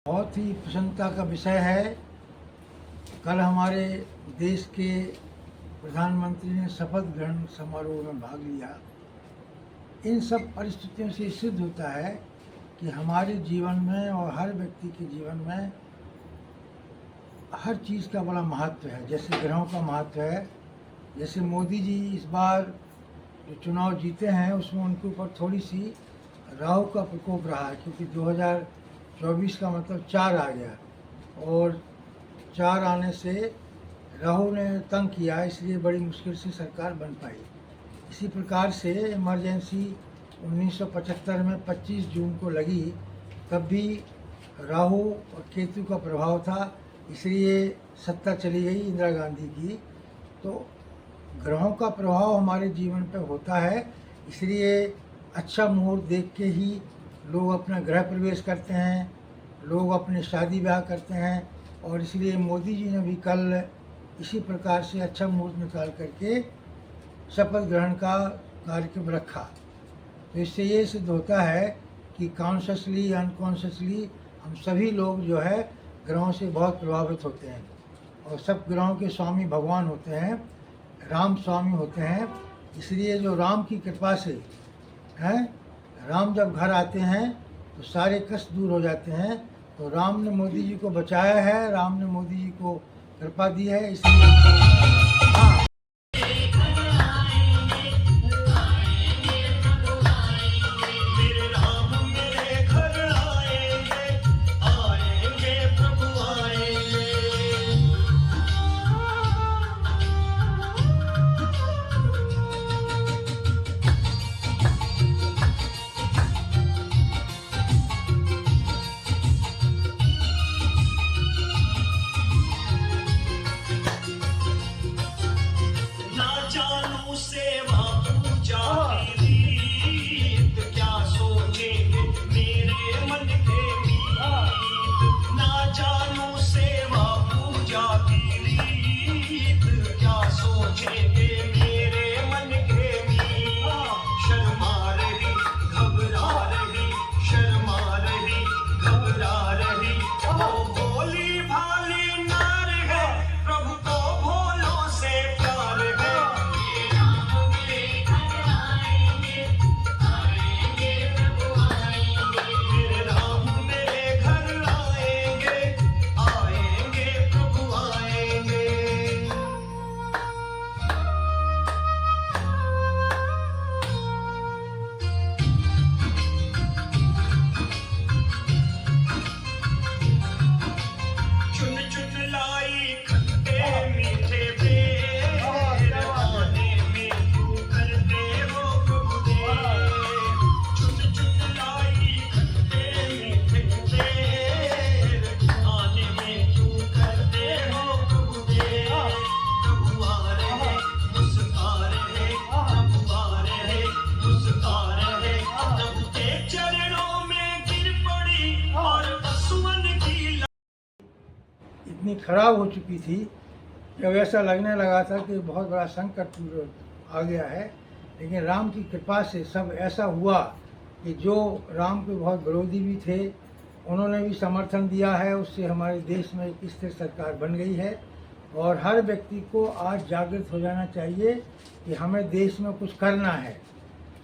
बहुत ही प्रसन्नता का विषय है। कल हमारे देश के प्रधानमंत्री ने शपथ ग्रहण समारोह में भाग लिया। इन सब परिस्थितियों से सिद्ध होता है कि हमारे जीवन में और हर व्यक्ति के जीवन में हर चीज़ का बड़ा महत्व है। जैसे ग्रहों का महत्व है, जैसे मोदी जी इस बार जो चुनाव जीते हैं उसमें उनके ऊपर थोड़ी सी राहु का प्रकोप रहा है, क्योंकि 2024 का मतलब 4 आ गया और 4 आने से राहु ने तंग किया, इसलिए बड़ी मुश्किल से सरकार बन पाई। इसी प्रकार से इमरजेंसी 1975 में 25 जून को लगी, तब भी राहु और केतु का प्रभाव था, इसलिए सत्ता चली गई इंदिरा गांधी की। तो ग्रहों का प्रभाव हमारे जीवन पर होता है, इसलिए अच्छा मुहूर्त देख के ही लोग अपना गृह प्रवेश करते हैं, लोग अपने शादी ब्याह करते हैं। और इसलिए मोदी जी ने भी कल इसी प्रकार से अच्छा मुहूर्त निकाल करके शपथ ग्रहण का कार्यक्रम रखा। तो इससे ये सिद्ध होता है कि कॉन्शियसली अनकॉन्शियसली हम सभी लोग जो है ग्रहों से बहुत प्रभावित होते हैं। और सब ग्रहों के स्वामी भगवान होते हैं, राम स्वामी होते हैं। इसलिए जो राम की कृपा से हैं, राम जब घर आते हैं तो सारे कष्ट दूर हो जाते हैं। तो राम ने मोदी जी को बचाया है, राम ने मोदी जी को कृपा दी है, इसलिए हाँ। इतनी खराब हो चुकी थी कि अब ऐसा लगने लगा था कि बहुत बड़ा संकट आ गया है। लेकिन राम की कृपा से सब ऐसा हुआ कि जो राम के बहुत विरोधी भी थे उन्होंने भी समर्थन दिया है, उससे हमारे देश में एक स्थिर सरकार बन गई है। और हर व्यक्ति को आज जागृत हो जाना चाहिए कि हमें देश में कुछ करना है,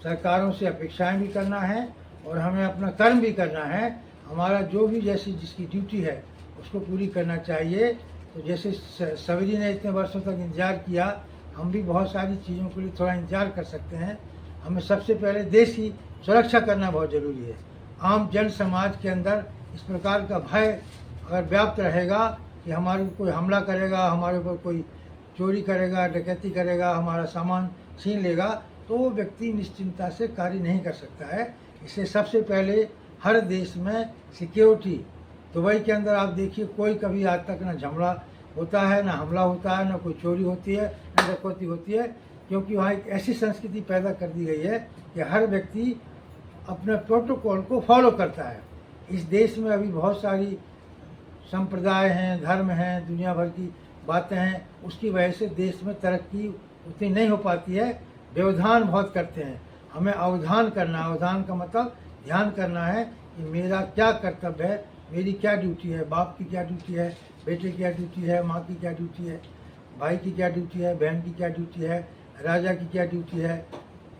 सरकारों से अपेक्षाएं भी करना है और हमें अपना कर्म भी करना है। हमारा जो भी जैसी जिसकी ड्यूटी है उसको पूरी करना चाहिए। तो जैसे सभी ने इतने वर्षों तक इंतजार किया, हम भी बहुत सारी चीज़ों के लिए थोड़ा इंतजार कर सकते हैं। हमें सबसे पहले देश की सुरक्षा करना बहुत ज़रूरी है। आम जन समाज के अंदर इस प्रकार का भय अगर व्याप्त रहेगा कि हमारे ऊपर कोई हमला करेगा, हमारे ऊपर कोई चोरी करेगा, डकैती करेगा, हमारा सामान छीन लेगा, तो वो व्यक्ति निश्चिंतता से कार्य नहीं कर सकता है। इसलिए सबसे पहले हर देश में सिक्योरिटी, दुबई के अंदर आप देखिए कोई कभी आज तक ना झगड़ा होता है, ना हमला होता है, ना कोई चोरी होती है, ना डकैती होती है, क्योंकि वहाँ एक ऐसी संस्कृति पैदा कर दी गई है कि हर व्यक्ति अपने प्रोटोकॉल को फॉलो करता है। इस देश में अभी बहुत सारी संप्रदाय हैं, धर्म हैं, दुनिया भर की बातें हैं, उसकी वजह से देश में तरक्की उतनी नहीं हो पाती है। व्यवधान बहुत करते हैं, हमें अवधान करना है। अवधान का मतलब ध्यान करना है कि मेरा क्या कर्तव्य है मेरी क्या ड्यूटी है, बाप की क्या ड्यूटी है, बेटे की क्या ड्यूटी है, माँ की क्या ड्यूटी है, भाई की क्या ड्यूटी है, बहन की क्या ड्यूटी है, राजा की क्या ड्यूटी है,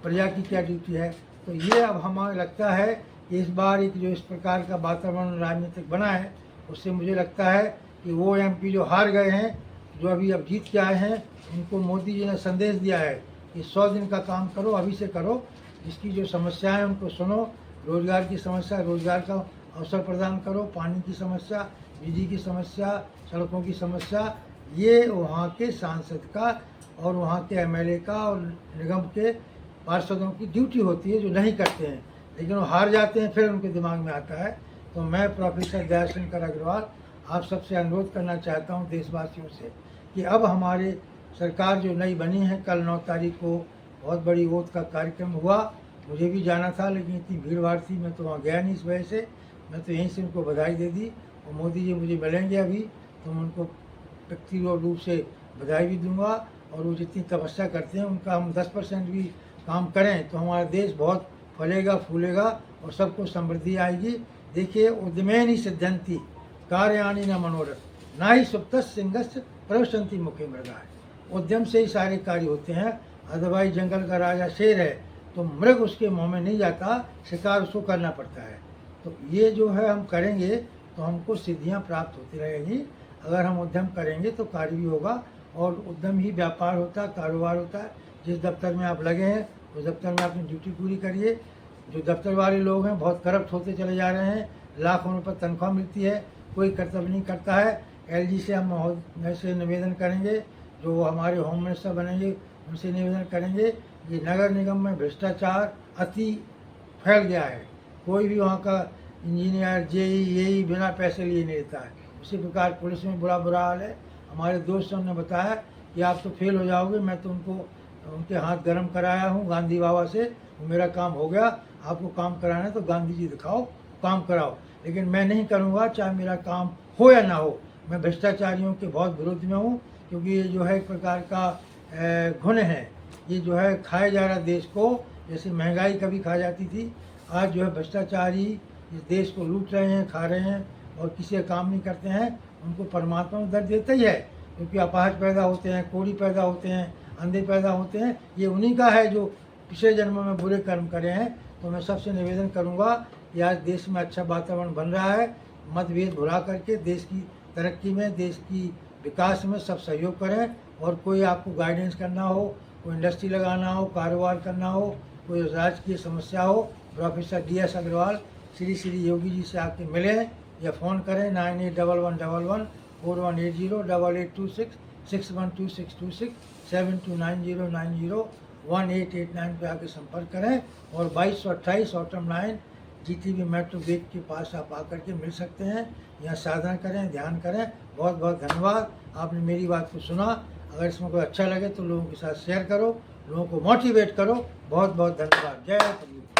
प्रजा की क्या ड्यूटी है। तो ये अब हमें लगता है कि इस बार एक जो इस प्रकार का वातावरण राजनीतिक बना है, उससे मुझे लगता है कि वो MP जो हार गए हैं, जो अभी अब जीत के आए हैं, उनको मोदी जी ने संदेश दिया है कि 100 दिन का काम करो, अभी से करो, जिसकी जो समस्या है उनको सुनो, रोजगार की समस्या, रोजगार का अवसर प्रदान करो, पानी की समस्या, बिजली की समस्या, सड़कों की समस्या, ये वहाँ के सांसद का और वहाँ के MLA का और निगम के पार्षदों की ड्यूटी होती है, जो नहीं करते हैं, लेकिन वो हार जाते हैं, फिर उनके दिमाग में आता है। तो मैं प्रोफेसर दयाशंकर अग्रवाल आप सबसे अनुरोध करना चाहता हूँ, देशवासियों से, कि अब हमारे सरकार जो नई बनी है, कल 9 तारीख को बहुत बड़ी ओथ का कार्यक्रम हुआ। मुझे भी जाना था, लेकिन इतनी भीड़ भाड़ थी, मैं तो वहाँ गया नहीं इस वजह से। मैं तो यहीं से उनको बधाई दे दी, और मोदी जी मुझे मिलेंगे अभी, तो मैं उनको व्यक्तिगत रूप से बधाई भी दूंगा। और वो जितनी तपस्या करते हैं, उनका हम 10% भी काम करें तो हमारा देश बहुत फलेगा, फूलेगा और सबको समृद्धि आएगी। देखिए, उद्यमेन ही सिद्धंति कार्याणि न मनोरथ ना ही सुप्त सिंहस्य प्रवसंति मुखे मृगा। उद्यम से ही सारे कार्य होते हैं। अदरवाइज जंगल का राजा शेर है तो मृग उसके मुँह में नहीं जाता, शिकार उसको करना पड़ता है। तो ये जो है हम करेंगे तो हमको सिद्धियाँ प्राप्त होती रहेंगी। अगर हम उद्यम करेंगे तो कार्य भी होगा, और उद्यम ही व्यापार होता है, कारोबार होता है। जिस दफ्तर में आप लगे हैं उस दफ्तर में अपनी ड्यूटी पूरी करिए। जो दफ्तर वाले लोग हैं बहुत करप्ट होते चले जा रहे हैं, लाखों रुपये तनख्वाह मिलती है, कोई कर्तव्य नहीं करता है। LG से हम ऐसे निवेदन करेंगे, जो हमारे होम मिनिस्टर बनेंगे उनसे निवेदन करेंगे, ये नगर निगम में भ्रष्टाचार अति फैल गया है। कोई भी वहाँ का इंजीनियर, JE, AE बिना पैसे लिए नहीं देता है। उसी प्रकार पुलिस में बुरा हाल है। हमारे दोस्तों ने बताया कि आप तो फेल हो जाओगे। मैं तो उनके हाथ गर्म कराया हूँ गांधी बाबा से, मेरा काम हो गया। आपको काम कराना है तो गांधी जी दिखाओ, काम कराओ, लेकिन मैं नहीं करूँगा, चाहे मेरा काम हो या ना हो। मैं भ्रष्टाचारियों के बहुत विरोध में हूँ, क्योंकि ये जो है एक प्रकार का घुन है। ये जो है खाया जा रहा देश को, जैसे महंगाई कभी खा जाती थी, आज जो है भ्रष्टाचारी इस देश को लूट रहे हैं, खा रहे हैं, और किसी का काम नहीं करते हैं। उनको परमात्मा में दर्द देता ही है, क्योंकि अपाहज पैदा होते हैं, कोढ़ी पैदा होते हैं, अंधे पैदा होते हैं। ये उन्हीं का है जो पिछले जन्म में बुरे कर्म करे हैं। तो मैं सबसे निवेदन करूंगा कि आज देश में अच्छा वातावरण बन रहा है। मतभेद भुला करके देश की तरक्की में, देश की विकास में सब सहयोग करें। और कोई आपको गाइडेंस करना हो, कोई इंडस्ट्री लगाना हो, कारोबार करना हो, कोई राजकीय समस्या हो, प्रोफेसर DS अग्रवाल श्री योगी जी से आके मिलें या फ़ोन करें 981111 4180 8826 612626 729090 1889 पे आके संपर्क करें। और 2228 Outram Lane GTB metro gate के पास आप आकर के मिल सकते हैं। यहाँ साधना करें, ध्यान करें। बहुत बहुत धन्यवाद, आपने मेरी बात को सुना। अगर इसमें कोई अच्छा लगे तो लोगों के साथ शेयर करो, लोगों को मोटिवेट करो। बहुत बहुत धन्यवाद। जय प्रभु।